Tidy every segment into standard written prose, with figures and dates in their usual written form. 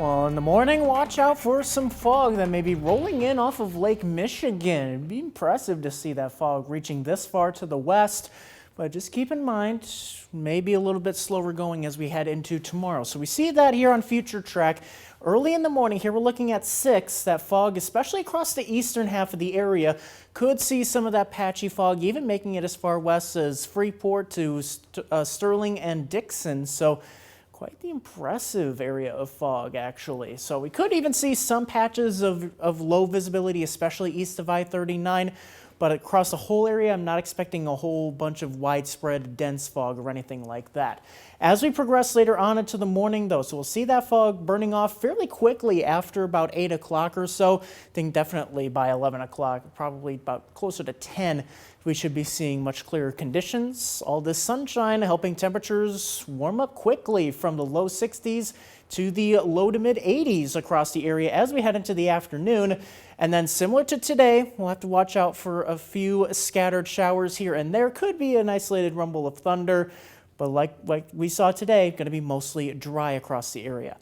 Well, in the morning, watch out for some fog that may be rolling in off of Lake Michigan. It'd be impressive to see that fog reaching this far to the west, but just keep in mind, maybe a little bit slower going as we head into tomorrow. So we see that here on Future Track. Early in the morning here, we're looking at 6. That fog, especially across the eastern half of the area, could see some of that patchy fog, even making it as far west as Freeport to Sterling and Dixon. So quite the impressive area of fog, actually. So we could even see some patches of low visibility, especially east of I-39. But across the whole area, I'm not expecting a whole bunch of widespread dense fog or anything like that. As we progress later on into the morning, though, so we'll see that fog burning off fairly quickly after about 8 o'clock or so. I think definitely by 11 o'clock, probably about closer to 10, we should be seeing much clearer conditions. All this sunshine helping temperatures warm up quickly from the low 60s to the low to mid 80s across the area as we head into the afternoon. And then similar to today, we'll have to watch out for a few scattered showers here and there. Could be an isolated rumble of thunder, but like we saw today, going to be mostly dry across the area.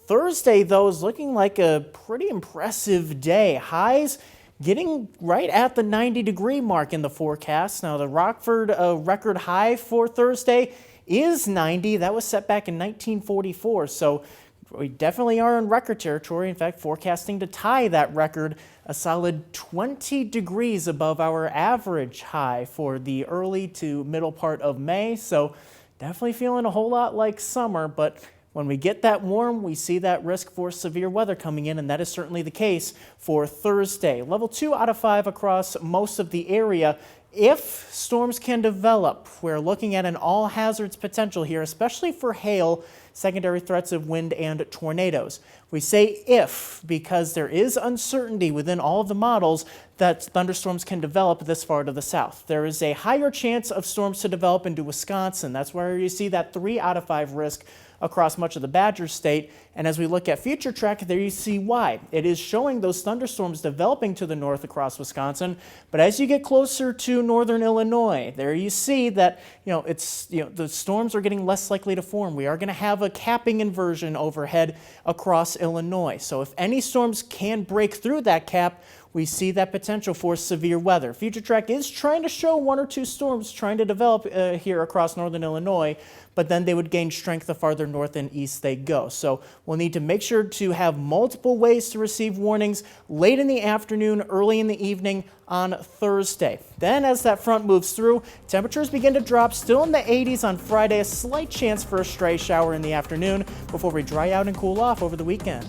Thursday, though, is looking like a pretty impressive day. Highs getting right at the 90-degree mark in the forecast. Now, the Rockford record high for Thursday is 90. That was set back in 1944, so we definitely are in record territory. In fact, forecasting to tie that record a solid 20 degrees above our average high for the early to middle part of May. So definitely feeling a whole lot like summer, but when we get that warm, we see that risk for severe weather coming in, and that is certainly the case for Thursday. Level 2 out of 5 across most of the area. If storms can develop, we're looking at an all hazards potential here, especially for hail, secondary threats of wind and tornadoes. We say if because there is uncertainty within all of the models that thunderstorms can develop this far to the south. There is a higher chance of storms to develop into Wisconsin. That's where you see that 3 out of 5 risk across much of the Badger State. And as we look at Future Track, there you see why. It is showing those thunderstorms developing to the north across Wisconsin. But as you get closer to northern Illinois, there you see that the storms are getting less likely to form. We are going to have a capping inversion overhead across Illinois. So if any storms can break through that cap, we see that potential for severe weather. Future Track is trying to show 1 or 2 storms trying to develop here across northern Illinois, but then they would gain strength the farther north and east they go. So we'll need to make sure to have multiple ways to receive warnings late in the afternoon, early in the evening on Thursday. Then as that front moves through, temperatures begin to drop, still in the 80s on Friday, a slight chance for a stray shower in the afternoon before we dry out and cool off over the weekend.